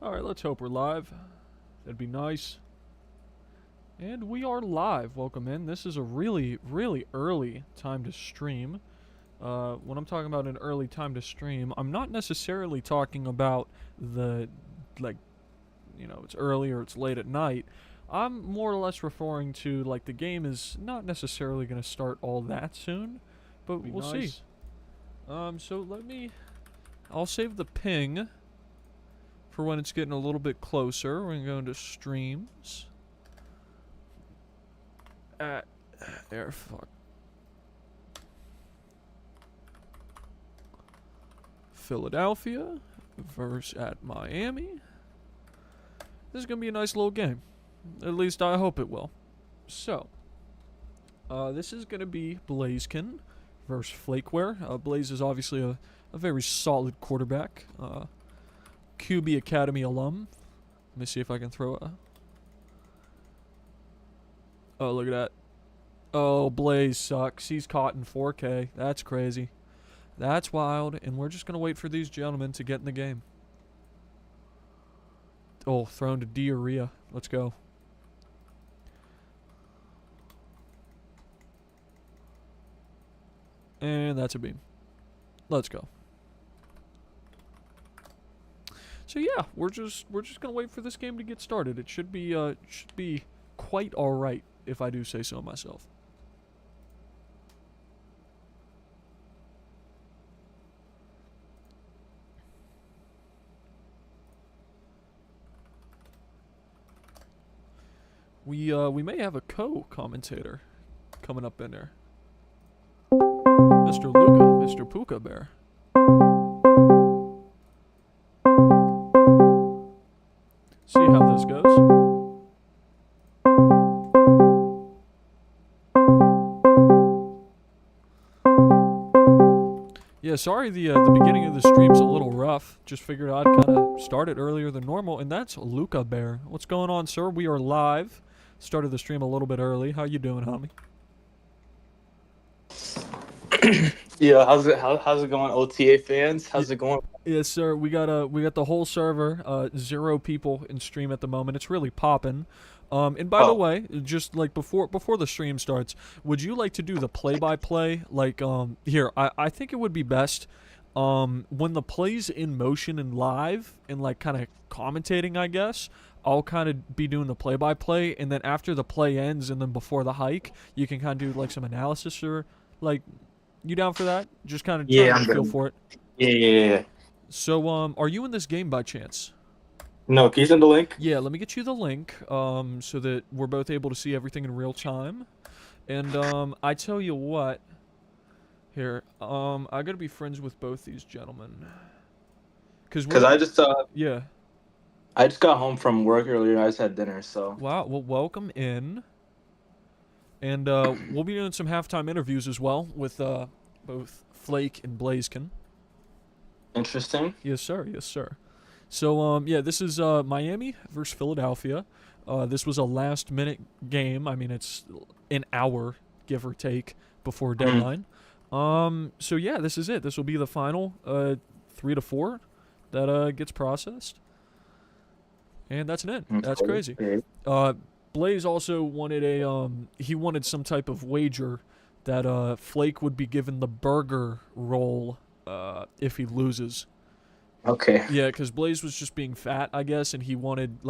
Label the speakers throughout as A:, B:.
A: Alright, let's hope we're live. That'd be nice. And we are live. Welcome in. This is a really, really early time to stream. When I'm talking about an early time to stream, I'm not necessarily talking about the, it's early or it's late at night. I'm more or less referring to, the game is not necessarily going to start all that soon, but we'll see. So I'll save the ping for when it's getting a little bit closer. We're gonna go into streams. Fuck. Philadelphia versus at Miami. This is gonna be a nice little game. At least I hope it will. So, this is gonna be Blazekin versus Flakeware. Blaze is obviously a very solid quarterback. QB Academy alum. Let me see if I can throw a... Oh, look at that. Oh, Blaze sucks. He's caught in 4K. That's crazy. That's wild. And we're just going to wait for these gentlemen to get in the game. Oh, thrown to diarrhea. Let's go. And that's a beam. Let's go. So yeah, we're just gonna wait for this game to get started. It should be quite all right, if I do say so myself. We may have a co-commentator coming up in there. Mr. Luca, Mr. Puka Bear. See how this goes. Yeah, sorry the beginning of the stream's a little rough. Just figured I'd kind of start it earlier than normal, and that's Luca Bear. What's going on, sir? We are live. Started the stream a little bit early. How you doing, homie?
B: Yeah, how's it going, OTA fans? How's it going?
A: Yes, sir. We got the whole server, 0 people in stream at the moment. It's really popping. And by the way, just before the stream starts, would you like to do the play-by-play? Here, I think it would be best when the play's in motion and live and kind of commentating, I guess. I'll kind of be doing the play-by-play, and then after the play ends and then before the hike, you can kind of do some analysis or you down for that? Just kind of trying to feel for it.
B: Yeah.
A: So, are you in this game by chance?
B: No, can you send the link?
A: Yeah, let me get you the link, so that we're both able to see everything in real time. And, I tell you what. Here, I gotta be friends with both these gentlemen. Cause
B: I just,
A: yeah.
B: I just got home from work earlier. I just had dinner, so.
A: Wow, well, welcome in. And, we'll be doing some halftime interviews as well with, both Flake and Blazekin.
B: Interesting.
A: Yes, sir. Yes, sir. So, yeah, this is Miami versus Philadelphia. This was a last-minute game. I mean, it's an hour, give or take, before deadline. So, yeah, this is it. This will be the final 3 to 4 that gets processed. And that's it. That's crazy. Blaze also wanted he wanted some type of wager that Flake would be given the burger roll if he loses.
B: Okay.
A: Yeah, because Blaze was just being fat, I guess, and he wanted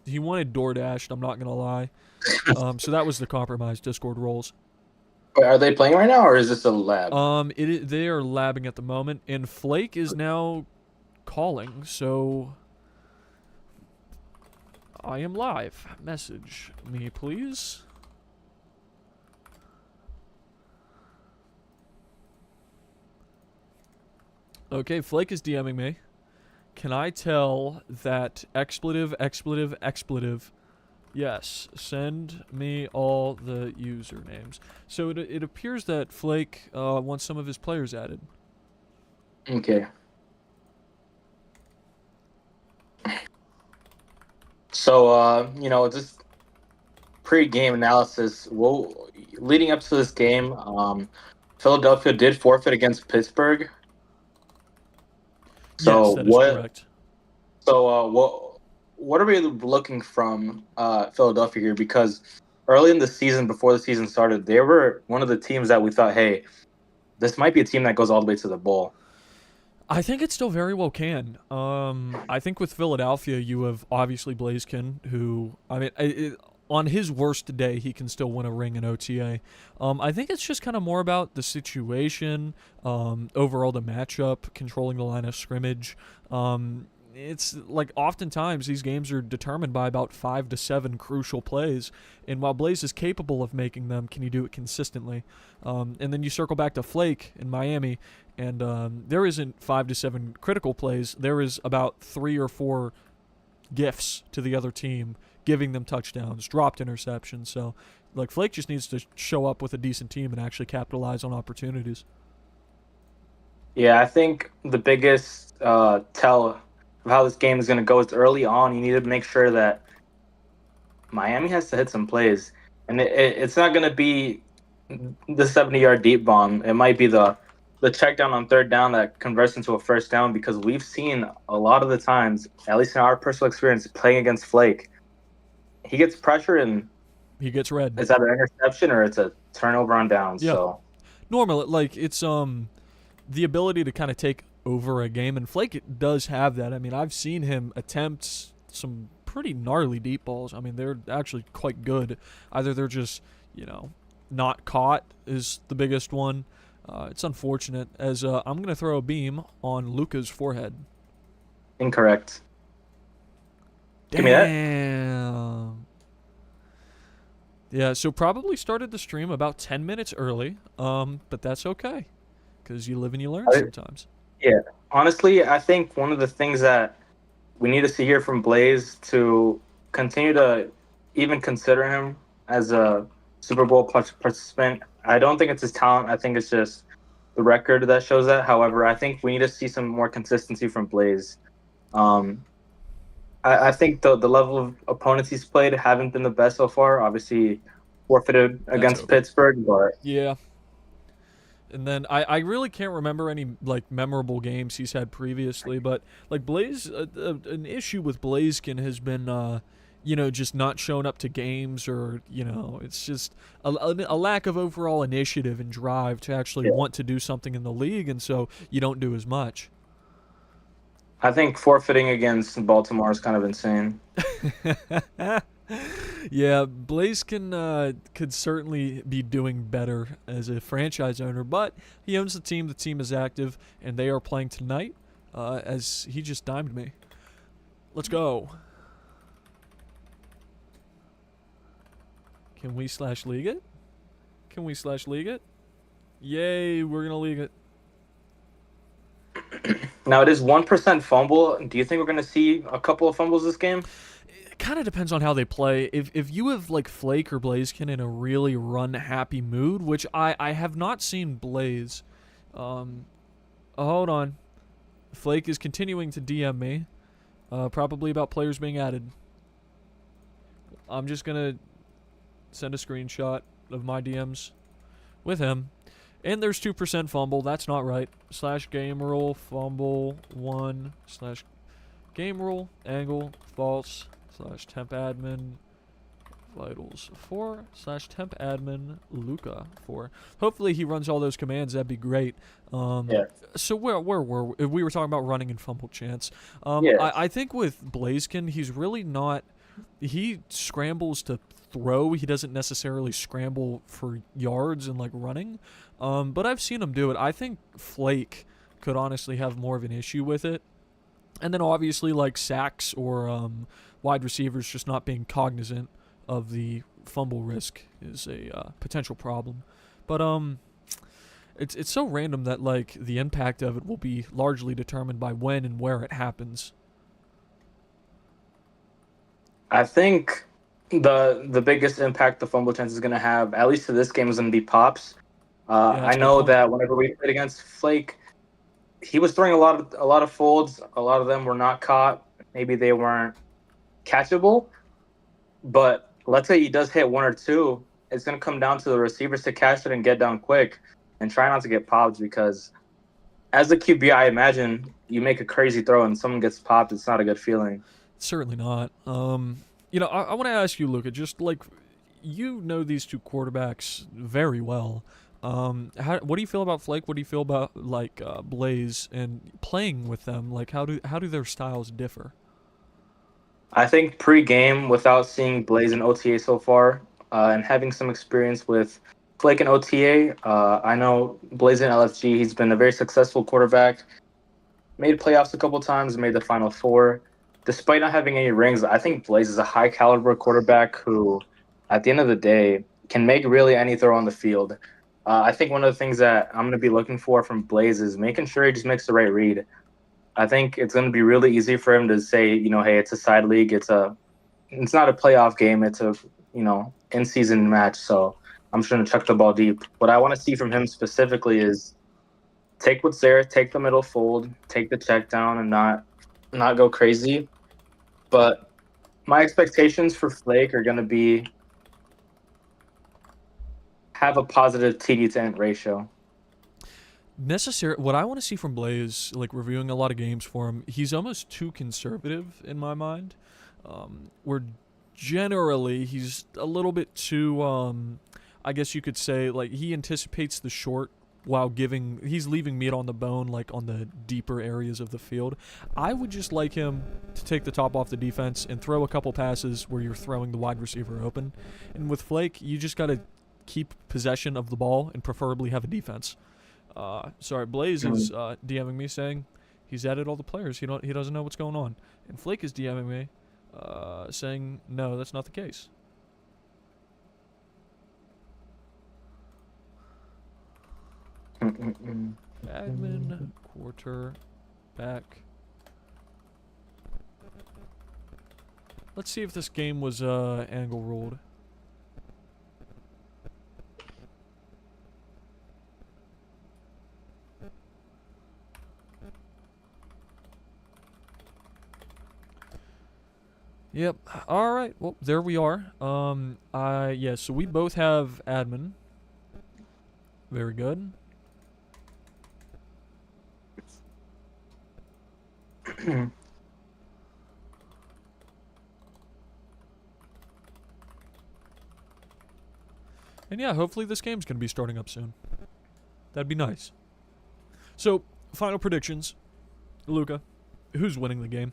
A: DoorDashed, I'm not gonna lie. So that was the compromise. Discord rolls.
B: Wait, are they playing right now, or is this a lab?
A: They are labbing at the moment, and Flake is now calling. So I am live. Message me, please. Okay, Flake is DMing me. Can I tell that expletive? Yes, send me all the usernames. So it appears that Flake wants some of his players added.
B: Okay. So, just pre-game analysis. Well, leading up to this game, Philadelphia did forfeit against Pittsburgh.
A: So yes, that is correct.
B: So, what are we looking from Philadelphia here? Because early in the season, before the season started, they were one of the teams that we thought, hey, this might be a team that goes all the way to the bowl.
A: I think it still very well can. I think with Philadelphia, you have obviously Blaziken, who on his worst day, he can still win a ring in OTA. I think it's just kind of more about the situation, overall the matchup, controlling the line of scrimmage. It's like oftentimes these games are determined by about 5 to 7 crucial plays, and while Blaze is capable of making them, can he do it consistently? And then you circle back to Flake in Miami, and there isn't 5 to 7 critical plays. There is about 3 or 4 gifts to the other team, giving them touchdowns, dropped interceptions. So, like Flake just needs to show up with a decent team and actually capitalize on opportunities.
B: Yeah, I think the biggest tell of how this game is going to go is early on. You need to make sure that Miami has to hit some plays, and it's not going to be the 70-yard deep bomb. It might be the check down on third down that converts into a first down, because we've seen a lot of the times, at least in our personal experience, playing against Flake, he gets pressure and
A: He gets red.
B: it's either an interception or it's a turnover on downs.
A: Yeah.
B: So
A: Normal, like it's the ability to kind of take over a game, and Flake does have that. I mean, I've seen him attempt some pretty gnarly deep balls. I mean, they're actually quite good. Either they're just, not caught is the biggest one. It's unfortunate, as I'm going to throw a beam on Luka's forehead.
B: incorrect. Give me that.
A: Damn. Yeah, so probably started the stream about 10 minutes early, but that's okay, because you live and you learn sometimes.
B: Yeah, honestly, I think one of the things that we need to see here from Blaze to continue to even consider him as a Super Bowl participant, I don't think it's his talent. I think it's just the record that shows that. However, I think we need to see some more consistency from Blaze. I think the level of opponents he's played haven't been the best so far. Obviously, forfeited against Pittsburgh, but
A: yeah. And then I really can't remember any like memorable games he's had previously, but like Blaze, an issue with Blaziken has been, just not showing up to games, or it's just a lack of overall initiative and drive to actually want to do something in the league, and so you don't do as much.
B: I think forfeiting against Baltimore is kind of insane.
A: Yeah, Blaze could certainly be doing better as a franchise owner, but he owns the team. The team is active, and they are playing tonight. As he just dimed me. Let's go. Can we /league it? Can we /league it? Yay, we're gonna league it.
B: Now it is 1% fumble. Do you think we're going to see a couple of fumbles this game?
A: It kind of depends on how they play. If you have like Flake or Blaziken in a really run happy mood, which I have not seen Blaze. Hold on. Flake is continuing to DM me, probably about players being added. I'm just gonna send a screenshot of my DMs with him. And there's 2% fumble. That's not right. /game rule fumble 1 /game rule angle false /temp admin vitals 4 /temp admin Luca 4. Hopefully he runs all those commands. That'd be great.
B: Yeah.
A: So where were we? We were talking about running and fumble chance.
B: Yeah.
A: I think with Blaziken, he's really not. He scrambles to throw. He doesn't necessarily scramble for yards and like running. But I've seen him do it. I think Flake could honestly have more of an issue with it. And then obviously like sacks or wide receivers just not being cognizant of the fumble risk is a potential problem. But it's so random that like the impact of it will be largely determined by when and where it happens.
B: I think the biggest impact the fumble chance is going to have, at least to this game, is going to be Pops. I know that whenever we played against Flake, he was throwing a lot of folds. A lot of them were not caught. Maybe they weren't catchable. But let's say he does hit 1 or 2, it's going to come down to the receivers to catch it and get down quick, and try not to get popped, because as a QB, I imagine you make a crazy throw and someone gets popped. It's not a good feeling.
A: Certainly not. I want to ask you, Luca, just like you know these two quarterbacks very well. What do you feel about Flake? What do you feel about like Blaze and playing with them? Like, how do their styles differ?
B: I think pre-game, without seeing Blaze in OTA so far, and having some experience with Flake and OTA, I know Blaze in LFG. He's been a very successful quarterback. Made playoffs a couple times, made the Final Four. Despite not having any rings, I think Blaze is a high caliber quarterback who, at the end of the day, can make really any throw on the field. I think one of the things that I'm going to be looking for from Blaze is making sure he just makes the right read. I think it's going to be really easy for him to say, hey, it's a side league, it's not a playoff game, it's a in season match. So I'm just going to chuck the ball deep. What I want to see from him specifically is take what's there, take the middle fold, take the check down, and not go crazy. But my expectations for Flake are going to be have a positive TD to int ratio.
A: What I want to see from Blaze, like reviewing a lot of games for him, he's almost too conservative in my mind. Where generally he's a little bit too, I guess you could say, like he anticipates the short while he's leaving meat on the bone, like on the deeper areas of the field. I would just like him to take the top off the defense and throw a couple passes where you're throwing the wide receiver open. And with Flake, you just got to keep possession of the ball and preferably have a defense. Sorry, Blaze is DMing me saying he's added all the players. He doesn't know what's going on. And Flake is DMing me saying no, that's not the case. Admin quarterback. Let's see if this game was angle ruled. Yep. All right. Well, there we are. Yeah. So we both have admin. Very good. And yeah, hopefully this game's gonna be starting up soon. That'd be nice. So, final predictions. Luca, who's winning the game?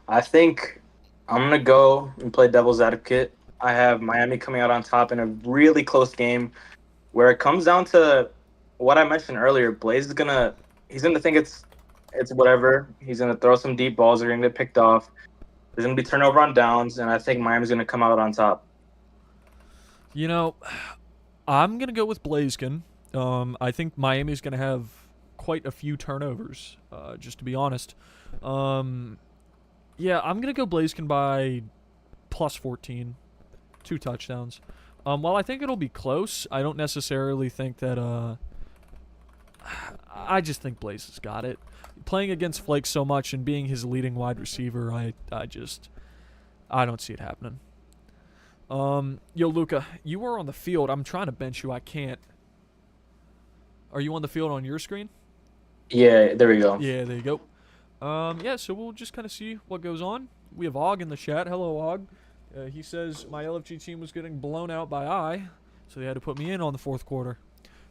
B: I think I'm going to go and play devil's advocate. I have Miami coming out on top in a really close game where it comes down to what I mentioned earlier. Blaze is he's gonna think it's whatever. He's gonna throw some deep balls. They're gonna get picked off. There's gonna be turnover on downs, and I think Miami's gonna come out on top.
A: You know, I'm gonna go with Blaziken. I think Miami's gonna have quite a few turnovers. Just to be honest. Yeah, I'm gonna go Blaziken by plus 14, 2 touchdowns. While I think it'll be close, I don't necessarily think that. I just think Blaze has got it. Playing against Flake so much and being his leading wide receiver, I don't see it happening. Yo, Luca, you are on the field. I'm trying to bench you. I can't. Are you on the field on your screen?
B: Yeah, there we go.
A: Yeah, there you go. Yeah, so we'll just kind of see what goes on. We have Og in the chat. Hello, Og. He says my LFG team was getting blown out by I, so they had to put me in on the fourth quarter.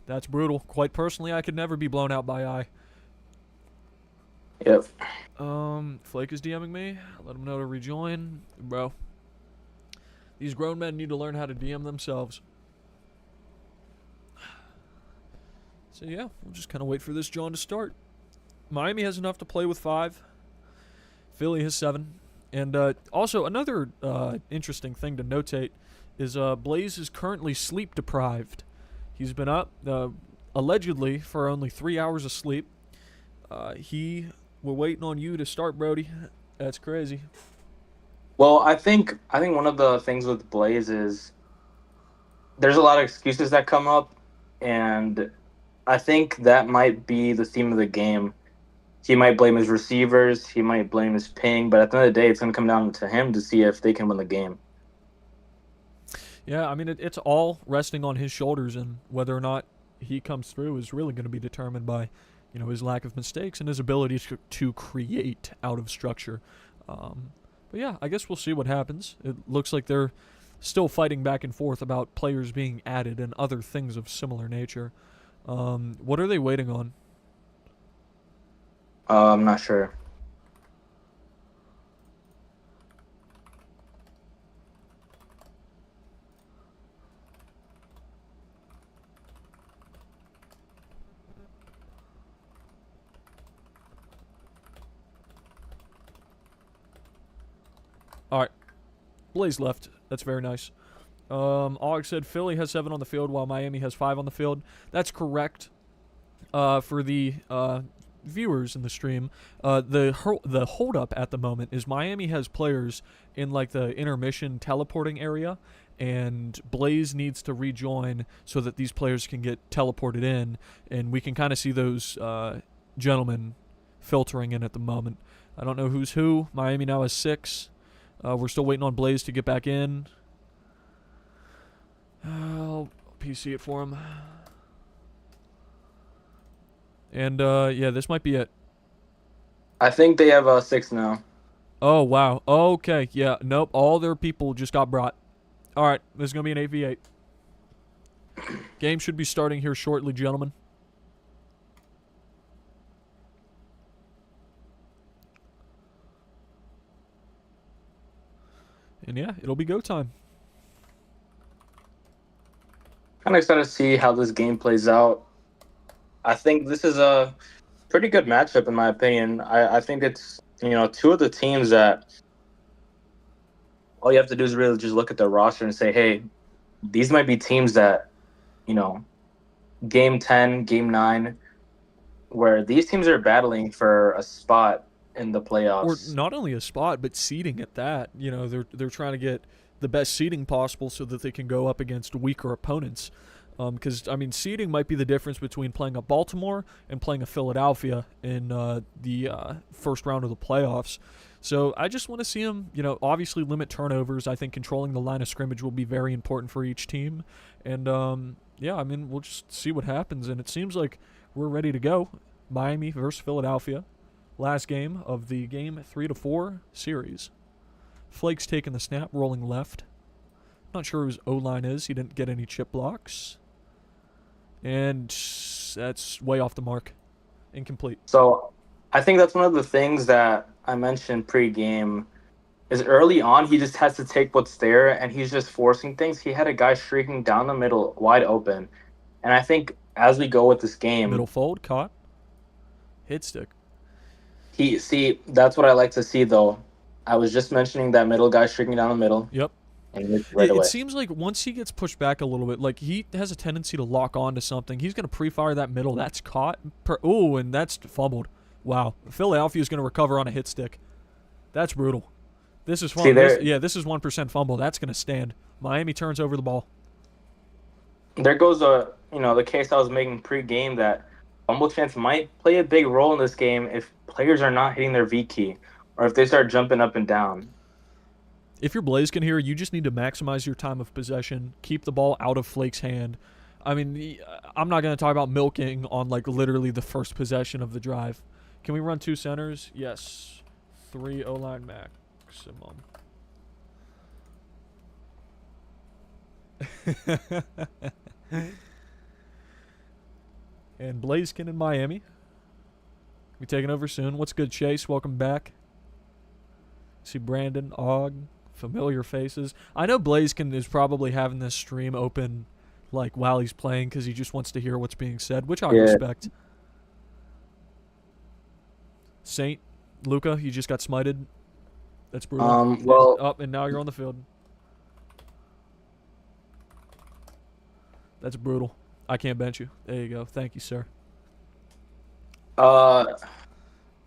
A: That's brutal. Quite personally, I could never be blown out by I.
B: Yep.
A: Flake is DMing me. Let him know to rejoin. Bro, these grown men need to learn how to DM themselves. So yeah, we'll just kind of wait for this John to start. Miami has enough to play with 5. Philly has 7. And also, another interesting thing to notate is Blaze is currently sleep deprived. He's been up, allegedly, for only 3 hours of sleep. We're waiting on you to start, Brody. That's crazy.
B: Well, I think one of the things with Blaze is there's a lot of excuses that come up, and I think that might be the theme of the game. He might blame his receivers, he might blame his ping, but at the end of the day, it's going to come down to him to see if they can win the game.
A: Yeah, I mean, it's all resting on his shoulders, and whether or not he comes through is really going to be determined by his lack of mistakes and his ability to create out of structure. But yeah, I guess we'll see what happens. It looks like they're still fighting back and forth about players being added and other things of similar nature. What are they waiting on?
B: I'm not sure.
A: All right, Blaze left. That's very nice. Og said Philly has 7 on the field while Miami has 5 on the field. That's correct. For the viewers in the stream, the holdup at the moment is Miami has players in like the intermission teleporting area, and Blaze needs to rejoin so that these players can get teleported in, and we can kind of see those gentlemen filtering in at the moment. I don't know who's who. Miami now has 6. We're still waiting on Blaze to get back in. I'll PC it for him. And, yeah, this might be it.
B: I think they have 6 now.
A: Oh, wow. Okay, yeah. Nope, all their people just got brought. All right, this is going to be an 8v8. Game should be starting here shortly, gentlemen. And, yeah, it'll be go time.
B: Kind of excited to see how this game plays out. I think this is a pretty good matchup, in my opinion. I think it's, two of the teams that all you have to do is really just look at their roster and say, hey, these might be teams that, game 10, game 9, where these teams are battling for a spot in the playoffs.
A: Or not only a spot, but seeding at that. They're trying to get the best seeding possible so that they can go up against weaker opponents. Because, seeding might be the difference between playing a Baltimore and playing a Philadelphia in the first round of the playoffs. So I just want to see them, obviously limit turnovers. I think controlling the line of scrimmage will be very important for each team. And, we'll just see what happens. And it seems like we're ready to go. Miami versus Philadelphia. Last game of the game 3-4 series. Flake's taking the snap, rolling left. Not sure who his O-line is. He didn't get any chip blocks. And that's way off the mark. Incomplete.
B: So I think that's one of the things that I mentioned pre-game is early on he just has to take what's there, and he's just forcing things. He had a guy streaking down the middle wide open. And I think as we go with this game...
A: Middle fold, caught. Hit stick.
B: That's what I like to see, though. I was just mentioning that middle guy streaking down the middle.
A: Yep.
B: And
A: it seems like once he gets pushed back a little bit, like he has a tendency to lock on to something. He's going to pre-fire that middle. That's caught. And that's fumbled. Wow. Philadelphia is going to recover on a hit stick. That's brutal. This is fun. This is 1% fumble. That's going to stand. Miami turns over the ball.
B: There goes the case I was making pre-game that fumble chance might play a big role in this game if players are not hitting their V key or if they start jumping up and down.
A: If you're Blaziken here, you just need to maximize your time of possession, keep the ball out of Flake's hand. I'm not going to talk about milking on like literally the first possession of the drive. Can we run 2 centers? Yes. 3 O-line maximum. And Blaziken in Miami. We taking over soon. What's good, Chase? Welcome back. See Brandon, Og. Familiar faces. I know Blaziken is probably having this stream open like while he's playing because he just wants to hear what's being said, which I respect. Saint, Luca, you just got smited. That's brutal. And now you're on the field. That's brutal. I can't bench you. There you go. Thank you, sir.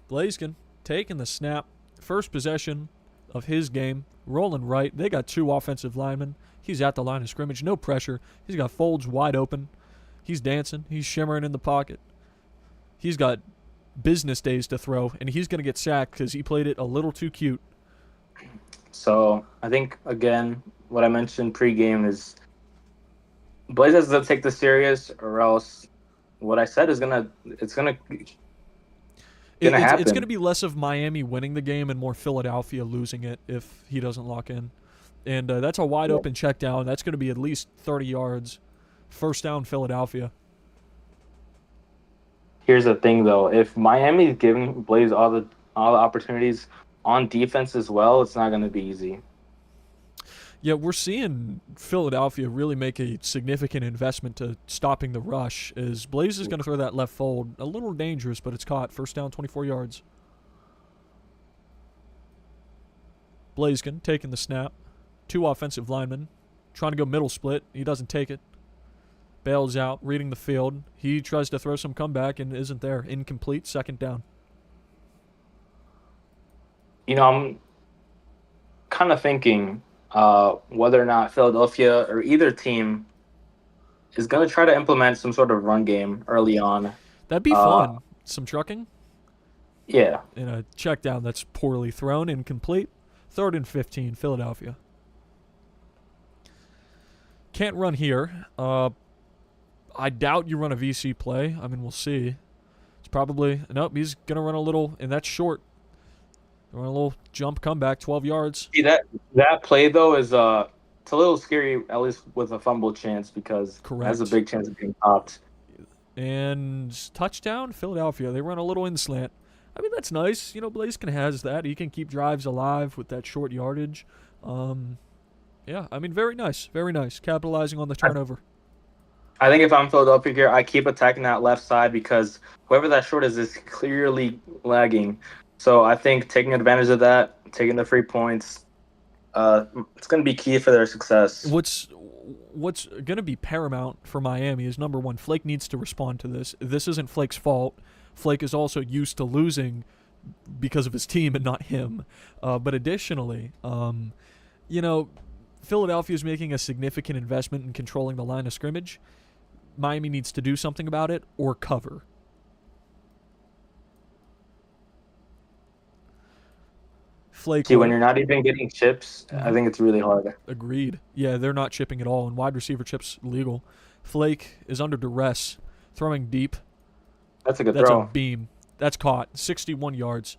A: Blaziken taking the snap. First possession of his game. Rolling right. They got 2 offensive linemen. He's at the line of scrimmage. No pressure. He's got folds wide open. He's dancing. He's shimmering in the pocket. He's got business days to throw, and he's going to get sacked because he played it a little too cute.
B: So I think, again, what I mentioned pregame is Blaze has to take this serious or else what I said is gonna
A: It's going to
B: happen.
A: be less of Miami winning the game and more Philadelphia losing it if he doesn't lock in. And that's a wide
B: Yeah.
A: open check down. That's going to be at least 30 yards. First down, Philadelphia.
B: Here's the thing though, if Miami's giving Blaze all the opportunities on defense as well, it's not gonna be easy.
A: Yeah, we're seeing Philadelphia really make a significant investment to stopping the rush. As Blaze is going to throw that left fold, a little dangerous, but it's caught. First down, 24 yards. Blaziken taking the snap. Two offensive linemen trying to go middle split. He doesn't take it. Bails out, reading the field. He tries to throw some comeback and isn't there. Incomplete, second down.
B: I'm kind of thinking whether or not Philadelphia or either team is going to try to implement some sort of run game early on.
A: That'd be
B: Uh,
A: fun. Some trucking
B: yeah,
A: and a check down that's poorly thrown, incomplete. Third and 15, Philadelphia. Can't run here. I doubt you run a VC play. I mean, we'll see. It's probably nope. He's gonna run a little, and that's short. Run a little jump comeback, 12 yards.
B: see that play though is it's a little scary, at least with a fumble chance because it has a
A: Correct.
B: big chance of being popped.
A: And touchdown, Philadelphia. They run a little in slant. I mean, that's nice. Blaziken has that. He can keep drives alive with that short yardage. Yeah, I mean, very nice. Very nice. Capitalizing on the turnover.
B: I think if I'm Philadelphia here, I keep attacking that left side because whoever that short is clearly lagging. So I think taking advantage of that, taking the free points, it's going to be key for their success.
A: What's going to be paramount for Miami is number one, Flake needs to respond to this. This isn't Flake's fault. Flake is also used to losing because of his team and not him. But additionally, Philadelphia is making a significant investment in controlling the line of scrimmage. Miami needs to do something about it or cover. Flake.
B: See, when you're not even getting chips, I think it's really hard.
A: Agreed. Yeah, they're not chipping at all, and wide receiver chips legal. Flake is under duress, throwing deep.
B: That's a good
A: That's
B: throw.
A: a beam. That's caught. 61 yards.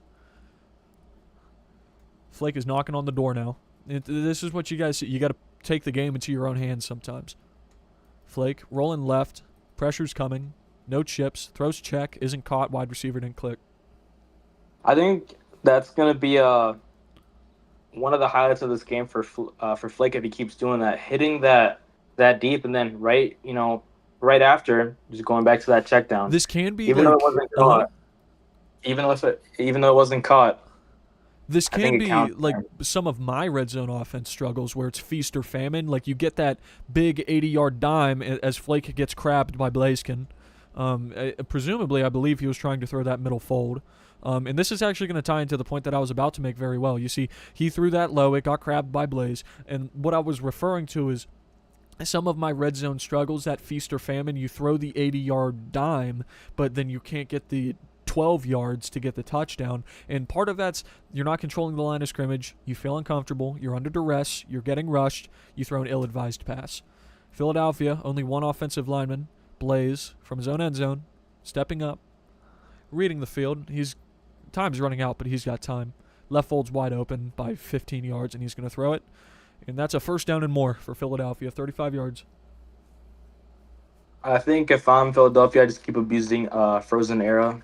A: Flake is knocking on the door now. This is what you guys see. You got to take the game into your own hands sometimes. Flake rolling left. Pressure's coming. No chips. Throws check. Isn't caught. Wide receiver didn't click.
B: I think that's going to be one of the highlights of this game for Flake if he keeps doing that, hitting that deep, and then right after just going back to that check down.
A: This can be
B: even
A: like
B: though it wasn't caught. Even though it wasn't caught.
A: This
B: I think
A: can
B: it
A: be
B: counts,
A: like
B: man.
A: some of my red zone offense struggles where it's feast or famine. Like you get that big 80-yard dime as Flake gets crabbed by Blaziken. Presumably, I believe he was trying to throw that middle fold. And this is actually going to tie into the point that I was about to make very well. You see, he threw that low. It got crabbed by Blaze. And what I was referring to is some of my red zone struggles, that feast or famine. You throw the 80-yard dime, but then you can't get the 12 yards to get the touchdown. And part of that's you're not controlling the line of scrimmage. You feel uncomfortable. You're under duress. You're getting rushed. You throw an ill-advised pass. Philadelphia, only one offensive lineman, Blaze, from his own end zone, stepping up, reading the field. Time's running out, but he's got time. Left fold's wide open by 15 yards, and he's going to throw it. And that's a first down and more for Philadelphia, 35 yards.
B: I think if I'm Philadelphia, I just keep abusing Frozen Era.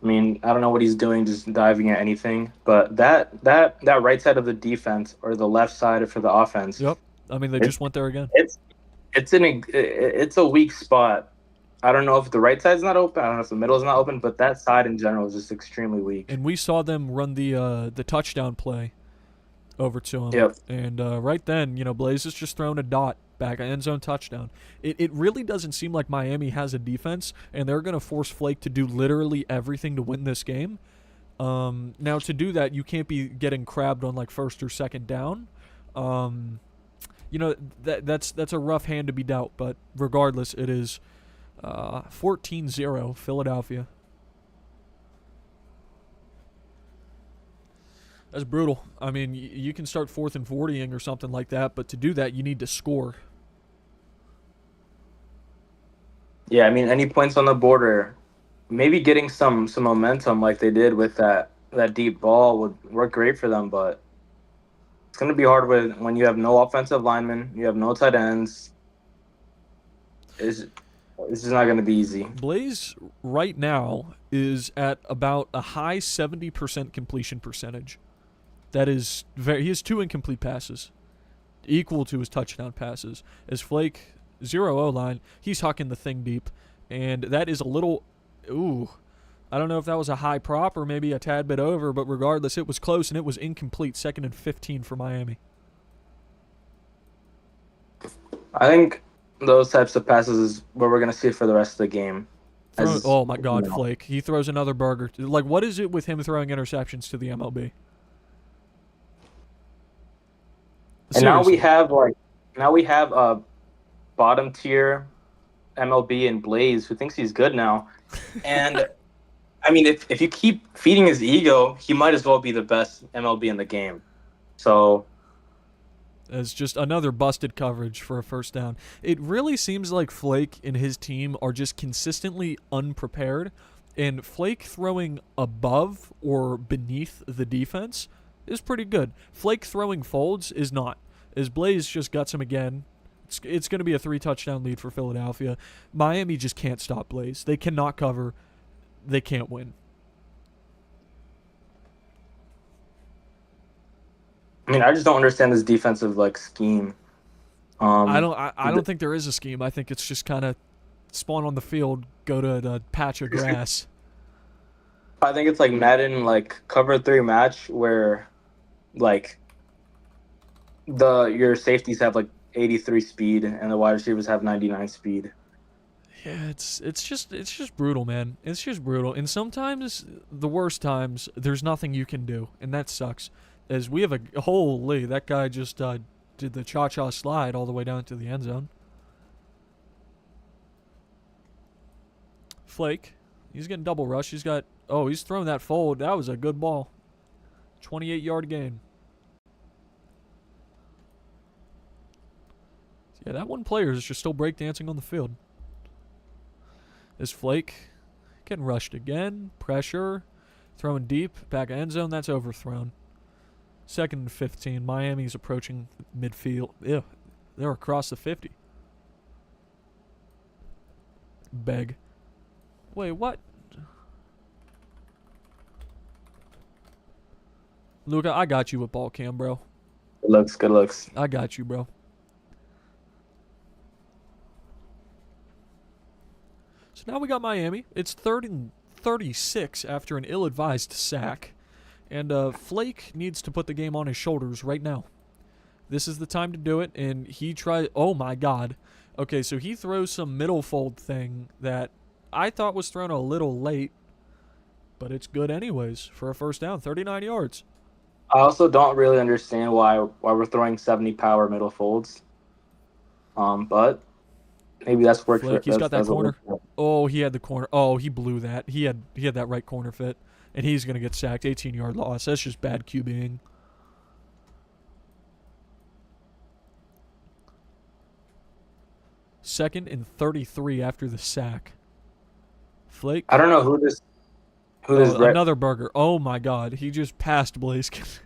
B: I mean, I don't know what he's doing, just diving at anything. But that right side of the defense or the left side for the offense,
A: Yep. I mean, they just went there again.
B: it's a weak spot. I don't know if the right side's not open. I don't know if the middle's not open, but that side in general is just extremely weak.
A: And we saw them run the touchdown play over to him.
B: Yep.
A: And right then, Blaze is just throwing a dot back, an end zone touchdown. It really doesn't seem like Miami has a defense, and they're going to force Flake to do literally everything to win this game. Now, to do that, you can't be getting crabbed on like first or second down. That's a rough hand to be dealt, but regardless, it is 14-0 Philadelphia. That's brutal. I mean, you can start 4th and 40ing or something like that, but to do that, you need to score.
B: Yeah, I mean, any points on the border, maybe getting some momentum like they did with that deep ball would work great for them. But it's going to be hard when you have no offensive linemen, you have no tight ends. It's just not going to be easy.
A: Blaze right now is at about a high 70% completion percentage. That is very. He has 2 incomplete passes, equal to his touchdown passes. As Flake, 0 O line, he's hucking the thing deep, and that is a little. Ooh, I don't know if that was a high prop or maybe a tad bit over, but regardless, it was close and it was incomplete. 2nd and 15 for Miami.
B: I think those types of passes is what we're going to see for the rest of the game. As
A: Oh my God, Flake! He throws another burger. Like, what is it with him throwing interceptions to the MLB?
B: and now we
A: Seriously.
B: have a bottom tier MLB and Blaze who thinks he's good now. And I mean, if you keep feeding his ego, he might as well be the best MLB in the game. So
A: As just another busted coverage for a first down. It really seems like Flake and his team are just consistently unprepared, and Flake throwing above or beneath the defense is pretty good. Flake throwing folds is not. As Blaze just guts him again, it's going to be a 3-touchdown lead for Philadelphia. Miami just can't stop Blaze. They cannot cover. They can't win.
B: I mean, I just don't understand this defensive scheme.
A: I don't think there is a scheme. I think it's just kind of spawn on the field, go to the patch of grass.
B: I think it's like Madden cover 3 match where like your safeties have 83 speed and the wide receivers have 99 speed.
A: Yeah, it's just brutal, man. It's just brutal. And sometimes the worst times there's nothing you can do, and that sucks. As we have a holy that guy just did the cha-cha slide all the way down to the end zone. Flake, he's getting double rush. He's throwing that fold. That was a good ball. 28-yard gain. Yeah, that one player is just still breakdancing on the field. Is Flake getting rushed again? Pressure. Throwing deep. Back end zone. That's overthrown. 2nd and 15. Miami's approaching midfield. Ew. They're across the 50. Beg. Wait, what? Luca, I got you with ball cam, bro.
B: Good looks.
A: I got you, bro. So now we got Miami. It's 3rd and 36 after an ill-advised sack. And Flake needs to put the game on his shoulders right now. This is the time to do it. And he tries... Oh, my God. Okay, so he throws some middle fold thing that I thought was thrown a little late. But it's good anyways for a first down. 39 yards.
B: I also don't really understand why we're throwing 70 power middle folds. But maybe that's worked
A: Flake,
B: for
A: he's got that
B: that's
A: corner. Oh, he had the corner. Oh, he blew that. He had that right corner fit. And he's going to get sacked. 18-yard loss. That's just bad QBing. Second and 33 after the sack. Flake.
B: I don't know who this
A: another burger. Oh, my God. He just passed Blazekin.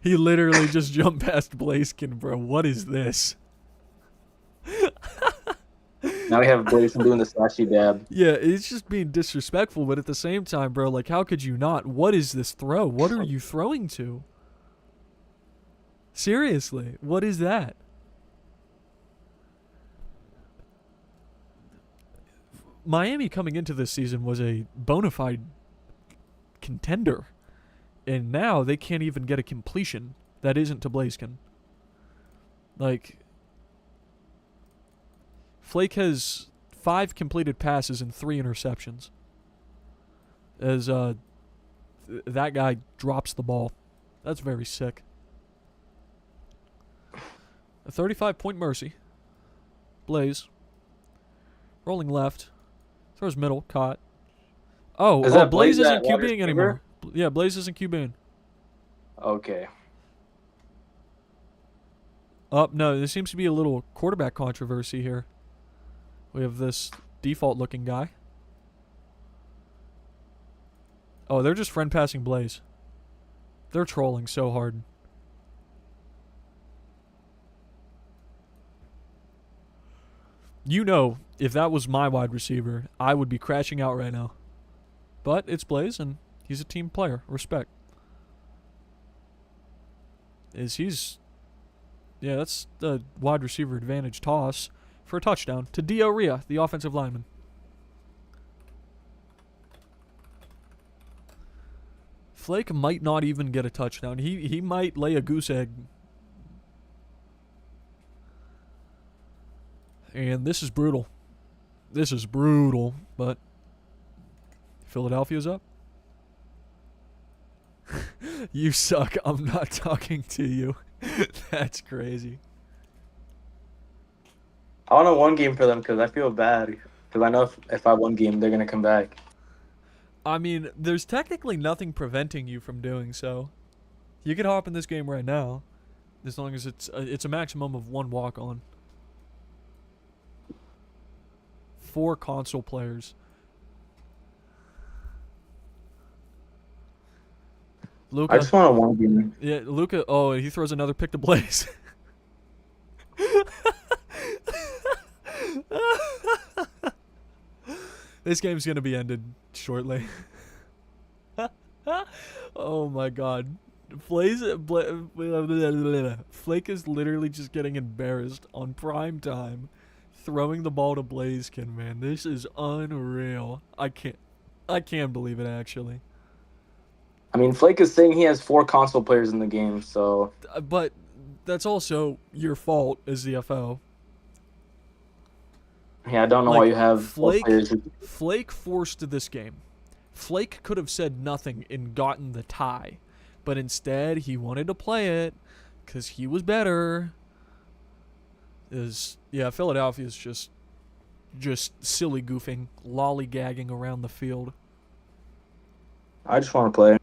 A: He literally just jumped past Blazekin, bro. What is this?
B: Now we have Blaze doing the slashy dab.
A: Yeah, it's just being disrespectful, but at the same time, bro, like, how could you not? What is this throw? What are you throwing to? Seriously, what is that? Miami coming into this season was a bona fide contender, and now they can't even get a completion that isn't to Blazekin. Like, Flake has 5 completed passes and 3 interceptions. As that guy drops the ball. That's very sick. A 35-point mercy. Blaze. Rolling left. Throws middle. Caught. Oh, Blaze isn't QBing anymore. Yeah, Blaze isn't QBing.
B: Okay.
A: No, there seems to be a little quarterback controversy here. We have this default looking guy. Oh, they're just friend passing Blaze. They're trolling so hard. You know, if that was my wide receiver, I would be crashing out right now. But it's Blaze, and he's a team player. Respect. Yeah, that's the wide receiver advantage toss for a touchdown to Dio Ria, the offensive lineman. Flake might not even get a touchdown. He might lay a goose egg. And this is brutal. This is brutal, but Philadelphia's up. You suck. I'm not talking to you. That's crazy.
B: I want a one game for them because I feel bad. Because I know if I one game, they're going to come back.
A: I mean, there's technically nothing preventing you from doing so. You could hop in this game right now, as long as it's a maximum of 1 walk-on. 4 console players. Luka.
B: I just want a one game.
A: Yeah, Luka. Oh, he throws another pick to Blaze. This game's gonna be ended shortly. Oh my God, Flake is literally just getting embarrassed on prime time, throwing the ball to Blazekin. Man, this is unreal. I can't believe it actually.
B: I mean, Flake is saying he has 4 console players in the game, so.
A: But that's also your fault as the FO.
B: Yeah, I don't know why you have
A: Flake.
B: players.
A: Flake forced this game. Flake could have said nothing and gotten the tie, but instead he wanted to play it because he was better. Philadelphia's just silly goofing, lollygagging around the field.
B: I just want to play.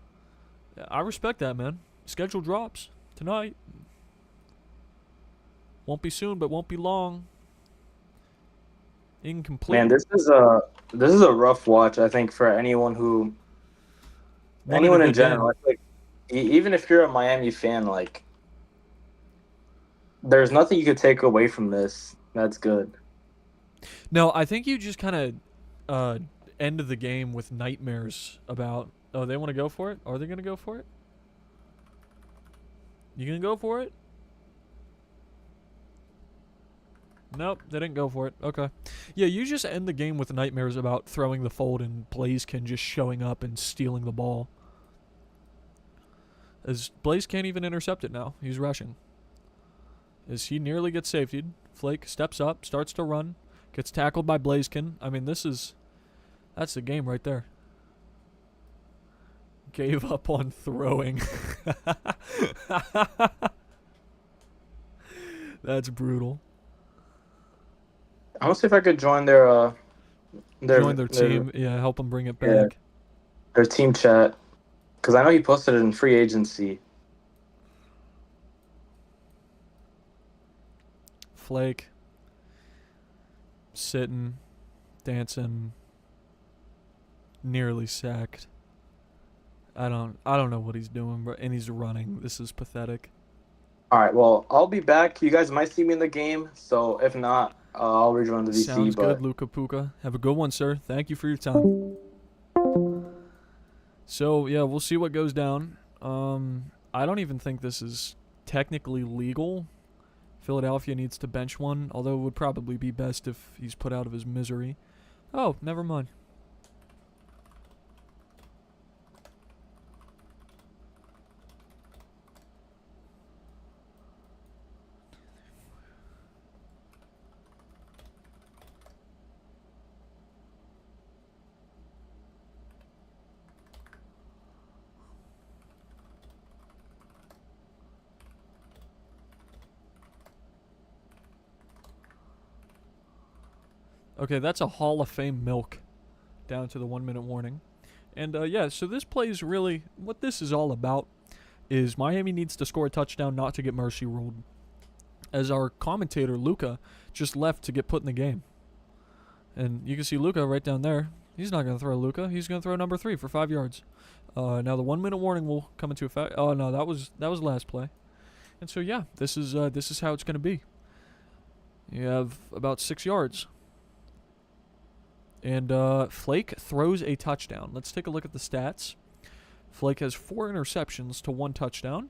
A: Yeah, I respect that, man. Schedule drops tonight. Won't be soon, but won't be long. Incomplete.
B: Man, this is a rough watch. I think for anyone in general. I think even if you're a Miami fan, like there's nothing you could take away from this. That's good.
A: No, I think you just kind of end the game with nightmares about. Oh, they want to go for it? Are they going to go for it? You going to go for it? Nope, they didn't go for it. Okay. Yeah, you just end the game with nightmares about throwing the fold and Blazekin just showing up and stealing the ball. As Blaze can't even intercept it now. He's rushing. As he nearly gets safetied. Flake steps up, starts to run, gets tackled by Blazekin. I mean, that's the game right there. Gave up on throwing. That's brutal.
B: I want to see if I could join their
A: team. Yeah, help them bring it back.
B: Yeah, their team chat. Because I know he posted it in free agency.
A: Flake. Sitting. Dancing. Nearly sacked. I don't know what he's doing, and he's running. This is pathetic.
B: All right, well, I'll be back. You guys might see me in the game, so if not, I'll rejoin the VC.
A: Sounds good, Luka Puka. Have a good one, sir. Thank you for your time. So, yeah, we'll see what goes down. I don't even think this is technically legal. Philadelphia needs to bench one, although it would probably be best if he's put out of his misery. Oh, never mind. Okay, that's a Hall of Fame milk down to the 1-minute warning. And yeah, so this plays really, what this is all about is Miami needs to score a touchdown not to get mercy ruled. As our commentator, Luka, just left to get put in the game. And you can see Luka right down there. He's not going to throw Luka. He's going to throw number 3 for 5 yards. Now the 1 minute warning will come into effect. Oh no, that was last play. And so yeah, this is how it's going to be. You have about 6 yards. And Flake throws a touchdown. Let's take a look at the stats. Flake has 4 interceptions to 1 touchdown.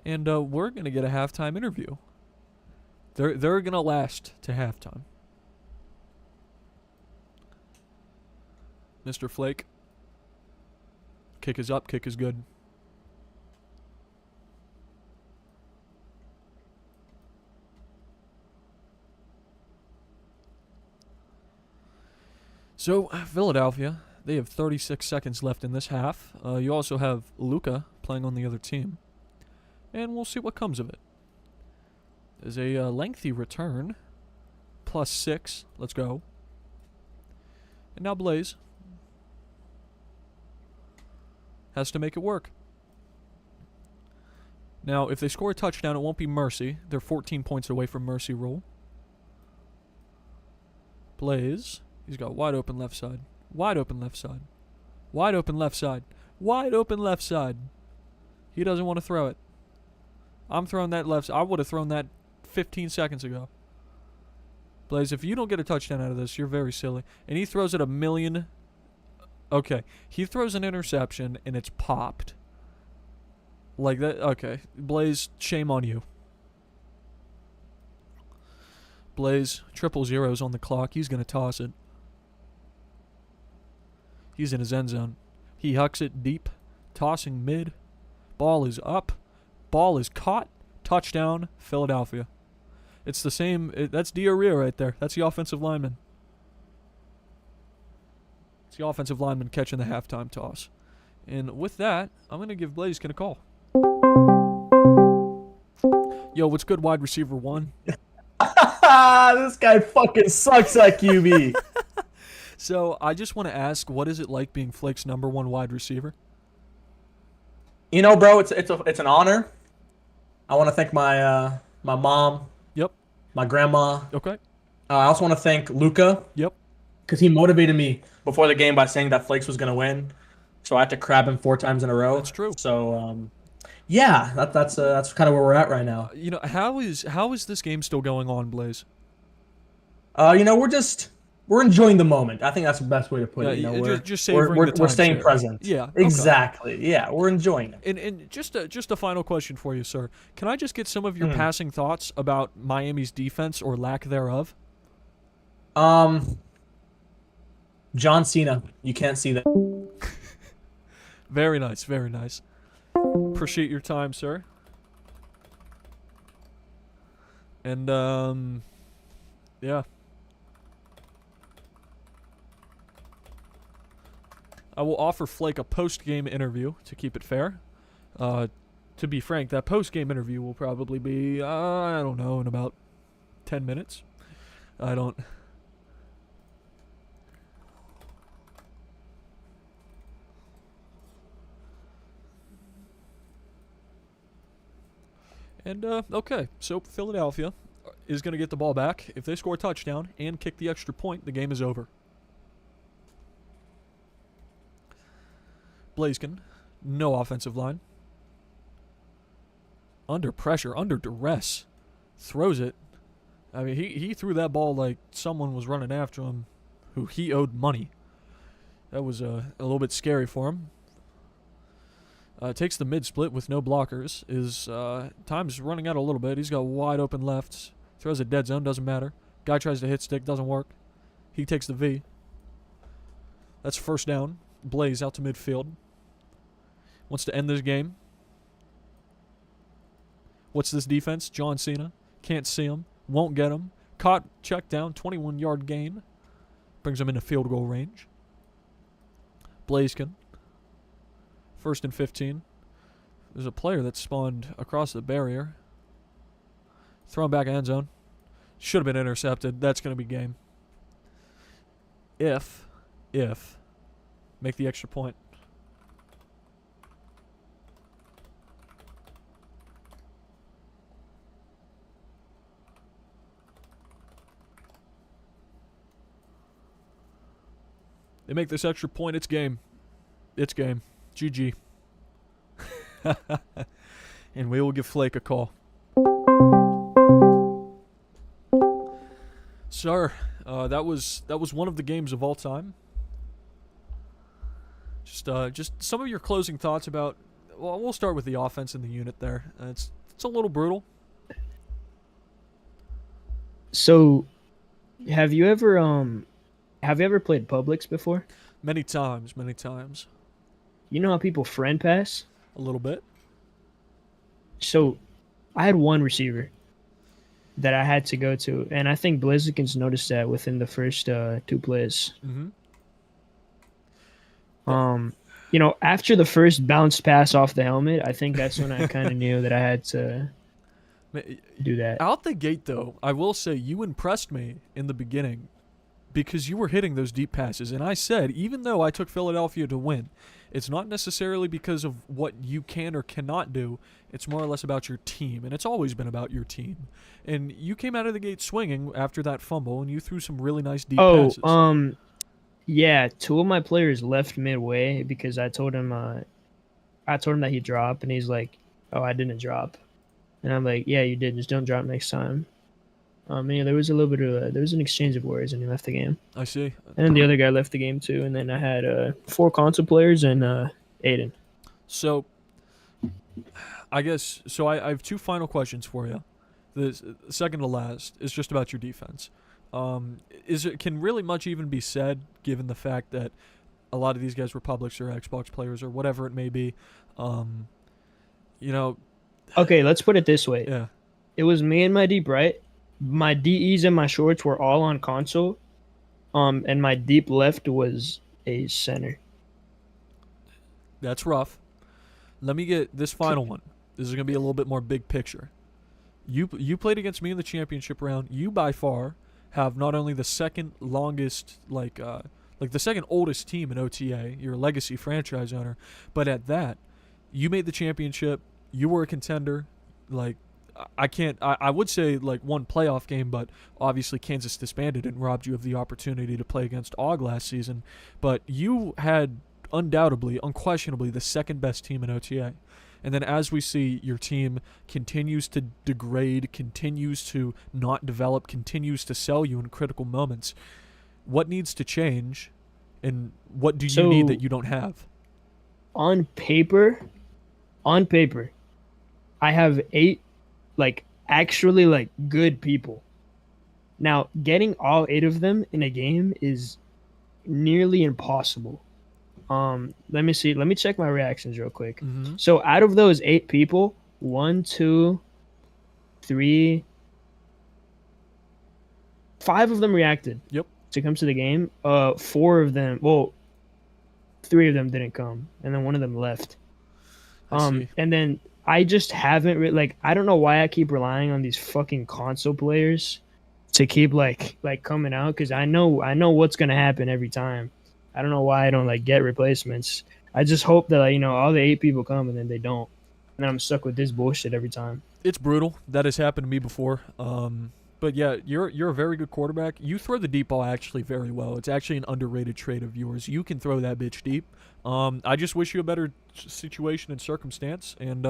A: And we're going to get a halftime interview. They're going to last to halftime. Mr. Flake. Kick is up, kick is good. So, Philadelphia, they have 36 seconds left in this half. You also have Luka playing on the other team. And we'll see what comes of it. There's a lengthy return. +6. Let's go. And now Blaze has to make it work. Now, if they score a touchdown, it won't be mercy. They're 14 points away from mercy rule. Blaze. He's got wide open left side. Wide open left side. Wide open left side. Wide open left side. He doesn't want to throw it. I'm throwing that left side. I would have thrown that 15 seconds ago. Blaze, if you don't get a touchdown out of this, you're very silly. And he throws it a million. Okay. He throws an interception, and it's popped. Like that. Okay. Blaze, shame on you. Blaze, 000 on the clock. He's going to toss it. He's in his end zone. He hucks it deep. Tossing mid. Ball is up. Ball is caught. Touchdown, Philadelphia. It's the same. That's Diarrhea right there. That's the offensive lineman. It's the offensive lineman catching the halftime toss. And with that, I'm going to give Blaze a call. Yo, what's good, wide receiver 1?
C: This guy fucking sucks at QB.
A: So, I just want to ask, what is it like being Flake's number 1 wide receiver?
C: You know, bro, it's an honor. I want to thank my my mom.
A: Yep.
C: My grandma.
A: Okay.
C: I also want to thank Luka.
A: Yep.
C: Because he motivated me before the game by saying that Flakes was going to win. So I had to crab him 4 times in a row.
A: That's true.
C: So, yeah, that's kind of where we're at right now.
A: You know, how is this game still going on, Blaze?
C: You know, we're enjoying the moment. I think that's the best way to put it. You know,
A: we're just savoring the time.
C: We're staying
A: there.
C: present.
A: Yeah, okay.
C: Exactly. Yeah, we're enjoying it.
A: And just a final question for you, sir. Can I just get some of your passing thoughts about Miami's defense or lack thereof?
C: John Cena. You can't see that.
A: Very nice, very nice. Appreciate your time, sir. And yeah. I will offer Flake a post-game interview to keep it fair. To be frank, that post-game interview will probably be, I don't know, in about 10 minutes. I don't... And, okay, so Philadelphia is going to get the ball back. If they score a touchdown and kick the extra point, the game is over. Blaziken, no offensive line. Under pressure, under duress. Throws it. I mean, he threw that ball like someone was running after him who he owed money. That was a little bit scary for him. Takes the mid-split with no blockers. His time's running out a little bit. He's got wide open lefts. Throws a dead zone, doesn't matter. Guy tries to hit stick, doesn't work. He takes the V. That's first down. Blaze out to midfield. Wants to end this game. What's this defense? John Cena. Can't see him. Won't get him. Caught, check down, 21-yard gain. Brings him into field goal range. Blaziken. 1st and 15. There's a player that spawned across the barrier. Thrown back end zone. Should have been intercepted. That's going to be game. If, make the extra point. They make this extra point. It's game. It's game. GG. And we will give Flake a call. Sir, that was one of the games of all time. Just some of your closing thoughts about. Well, we'll start with the offense and the unit there. It's a little brutal.
D: So, have you ever played Publix before?
A: Many times, many times.
D: You know how people friend pass?
A: A little bit.
D: So, I had one receiver that I had to go to, and I think Blaziken's noticed that within the first 2 plays.
A: Mm-hmm.
D: After the first bounced pass off the helmet, I think that's when I kind of knew that I had to do that.
A: Out the gate, though, I will say you impressed me in the beginning because you were hitting those deep passes. And I said, even though I took Philadelphia to win, it's not necessarily because of what you can or cannot do. It's more or less about your team. And it's always been about your team. And you came out of the gate swinging after that fumble, and you threw some really nice deep passes.
D: Yeah, 2 of my players left midway because I told him that he dropped, and he's like, "Oh, I didn't drop," and I'm like, "Yeah, you did. Just don't drop next time." There was a little bit of there was an exchange of words, and he left the game.
A: I see.
D: And then the other guy left the game too, and then I had 4 console players and Aiden.
A: So, I guess I have 2 final questions for you. The second to last is just about your defense. Can really much even be said given the fact that a lot of these guys were Publix or Xbox players or whatever it may be?
D: Okay, let's put it this way.
A: Yeah.
D: It was me and my deep right. My DEs and my shorts were all on console. And my deep left was a center.
A: That's rough. Let me get this final one. This is going to be a little bit more big picture. You played against me in the championship round. You by far have not only the second longest, the second oldest team in OTA. You're a legacy franchise owner, but at that, you made the championship. You were a contender. I would say one playoff game, but obviously Kansas disbanded and robbed you of the opportunity to play against AUG last season. But you had unquestionably the second best team in OTA. And then as we see your team continues to degrade, continues to not develop, continues to sell you in critical moments, what needs to change and what do you need that you don't have?
D: On paper, I have 8 actually good people. Now, getting all 8 of them in a game is nearly impossible. Let me see. Let me check my reactions real quick.
A: Mm-hmm.
D: So out of those 8 people, 1, 2, 3, 5 of them reacted.
A: Yep.
D: To come to the game. 4 of them, 3 of them didn't come, and then 1 of them left. And then I just haven't I don't know why I keep relying on these fucking console players to keep coming out, because I know what's gonna happen every time. I don't know why I don't get replacements. I just hope that all the 8 people come and then they don't, and then I'm stuck with this bullshit every time.
A: It's brutal. That has happened to me before. But yeah, you're a very good quarterback. You throw the deep ball actually very well. It's actually an underrated trait of yours. You can throw that bitch deep. I just wish you a better situation and circumstance. And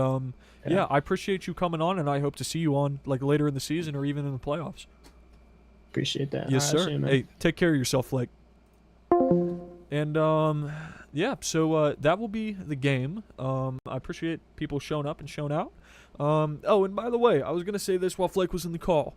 A: yeah, I appreciate you coming on, and I hope to see you on later in the season or even in the playoffs.
D: Appreciate that.
A: Yes, sir. Hey, take care of yourself, Flake. And yeah, so that will be the game. I appreciate people showing up and showing out. Oh, and by the way, I was going to say this while Flake was in the call.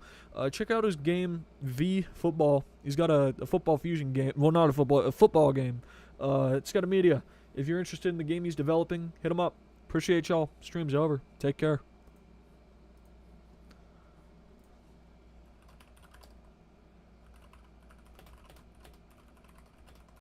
A: Check out his game, V Football. He's got a football fusion game. Well, not a football game. It's got a media. If you're interested in the game he's developing, hit him up. Appreciate y'all. Stream's over. Take care.